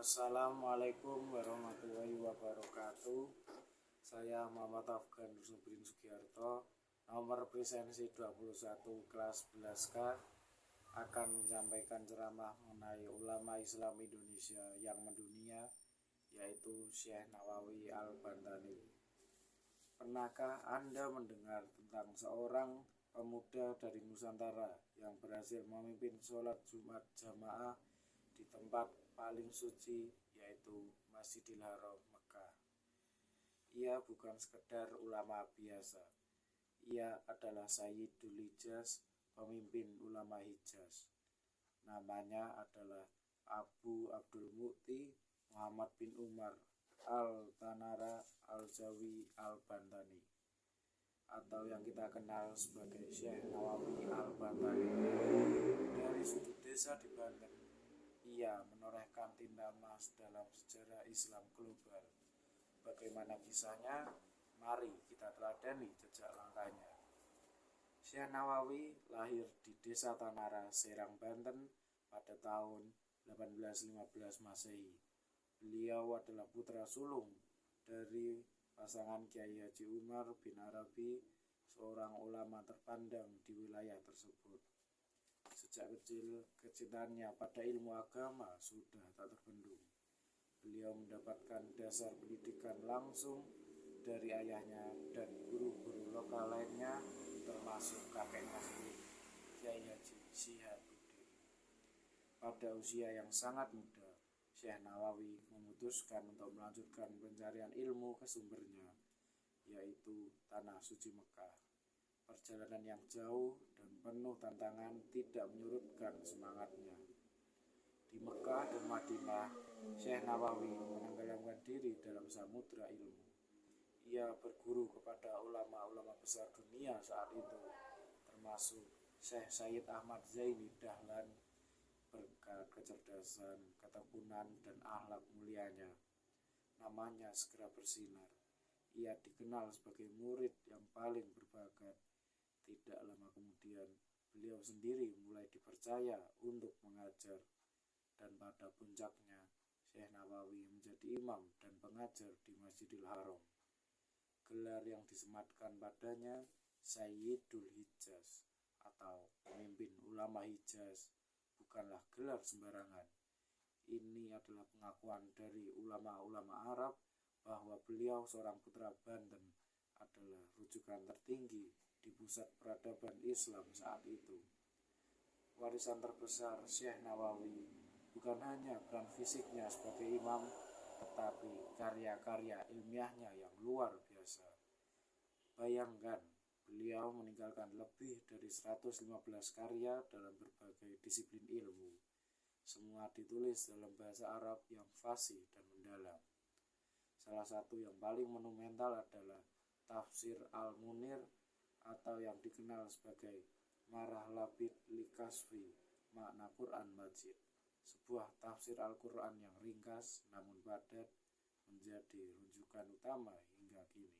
Assalamualaikum warahmatullahi wabarakatuh. Saya Muhammad Afgan Subrin Sugiarto, nomor presensi 21 kelas 11K, akan menyampaikan ceramah mengenai ulama Islam Indonesia yang mendunia, yaitu Syekh Nawawi Al-Bantani. Pernahkah Anda mendengar tentang seorang pemuda dari Nusantara yang berhasil memimpin sholat Jumat jamaah di tempat paling suci, yaitu Masjidil Haram Mekah? Ia bukan sekedar ulama biasa. Ia adalah Sayyidul Hijaz, pemimpin ulama Hijaz. Namanya adalah Abu Abdul Mu'ti Muhammad bin Umar Al-Tanara Al-Jawi Al-Bantani, atau yang kita kenal sebagai Syekh Nawawi Al-Bantani. Dari sudut desa di Banten, ia menorehkan tinta emas dalam sejarah Islam global. Bagaimana kisahnya? Mari kita teladani jejak langkahnya. Syekh Nawawi lahir di Desa Tanara, Serang, Banten pada tahun 1815 Masehi. Beliau adalah putra sulung dari pasangan Kiai Haji Umar bin Arabi, seorang ulama terpandang di wilayah tersebut. Sejak kecil, kecintaannya pada ilmu agama sudah tak terbendung. Beliau mendapatkan dasar pendidikan langsung dari ayahnya dan guru-guru lokal lainnya, termasuk kakeknya sendiri, Kiai Haji Shihabuddin. Pada usia yang sangat muda, Syekh Nawawi memutuskan untuk melanjutkan pencarian ilmu ke sumbernya, yaitu Tanah Suci Mekah. Perjalanan yang jauh dan penuh tantangan tidak menyurutkan semangatnya. Di Mekah dan Madinah, Syekh Nawawi menenggelamkan diri dalam samudra ilmu. Ia berguru kepada ulama-ulama besar dunia saat itu, termasuk Syekh Sayyid Ahmad Zaini Dahlan. Berkat kecerdasan, ketekunan, dan akhlak mulianya, namanya segera bersinar. Ia dikenal sebagai murid yang paling berbakat. Tidak lama kemudian, beliau sendiri mulai dipercaya untuk mengajar, dan pada puncaknya, Syekh Nawawi menjadi imam dan pengajar di Masjidil Haram. Gelar yang disematkan padanya Sayyidul Hijaz, atau pemimpin ulama Hijaz, bukanlah gelar sembarangan. Ini adalah pengakuan dari ulama-ulama Arab bahwa beliau, seorang putra Banten, adalah rujukan tertinggi di pusat peradaban Islam saat itu. Warisan terbesar Syekh Nawawi bukan hanya peran fisiknya sebagai imam, tetapi karya-karya ilmiahnya yang luar biasa. Bayangkan, beliau meninggalkan lebih dari 115 karya dalam berbagai disiplin ilmu. Semua ditulis dalam bahasa Arab yang fasih dan mendalam. Salah satu yang paling monumental adalah Tafsir Al-Munir, atau yang dikenal sebagai Marah Labid Likasfi Makna Quran Majid. Sebuah tafsir Al-Quran yang ringkas namun padat, menjadi rujukan utama hingga kini.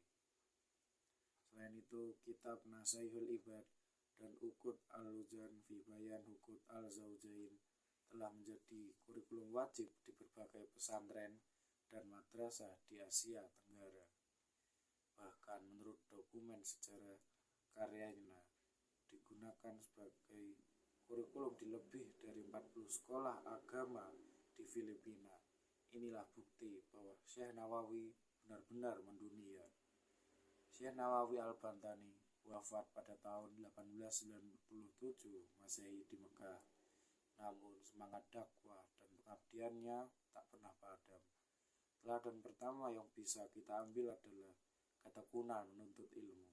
Selain itu, kitab Nasaihul Ibad dan Uqud Al-Luzan fi Bayan Huquq Al-Zawjain telah menjadi kurikulum wajib di berbagai pesantren dan madrasah di Asia Tenggara. Bahkan menurut dokumen sejarah, karyanya digunakan sebagai kurikulum di lebih dari 40 sekolah agama di Filipina. Inilah bukti bahwa Syekh Nawawi benar-benar mendunia. Syekh Nawawi Al-Bantani wafat pada tahun 1897 Masehi di Mekah. Namun semangat dakwah dan pengabdiannya tak pernah padam. Teladan pertama yang bisa kita ambil adalah ketekunan menuntut ilmu.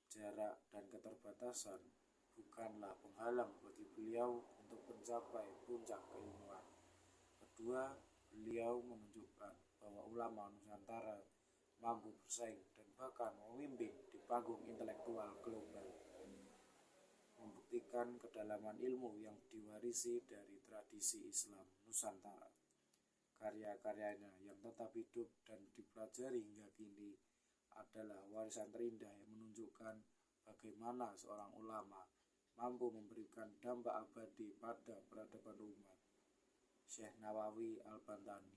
Jarak dan keterbatasan bukanlah penghalang bagi beliau untuk mencapai puncak keilmuan. Kedua, beliau menunjukkan bahwa ulama Nusantara mampu bersaing dan bahkan memimpin di panggung intelektual global, membuktikan kedalaman ilmu yang diwarisi dari tradisi Islam Nusantara. Karya-karyanya yang tetap hidup dan dipelajari hingga kini adalah warisan terindah yang menunjukkan bagaimana seorang ulama mampu memberikan dampak abadi pada peradaban umat. Syekh Nawawi Al-Bantani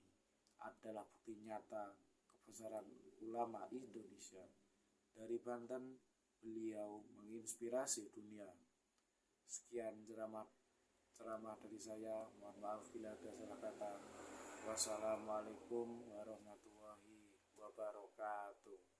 adalah bukti nyata kebesaran ulama Indonesia. Dari Banten, beliau menginspirasi dunia. Sekian ceramah dari saya. Mohon maaf bila ada salah kata. Wassalamualaikum warahmatullahi wabarakatuh.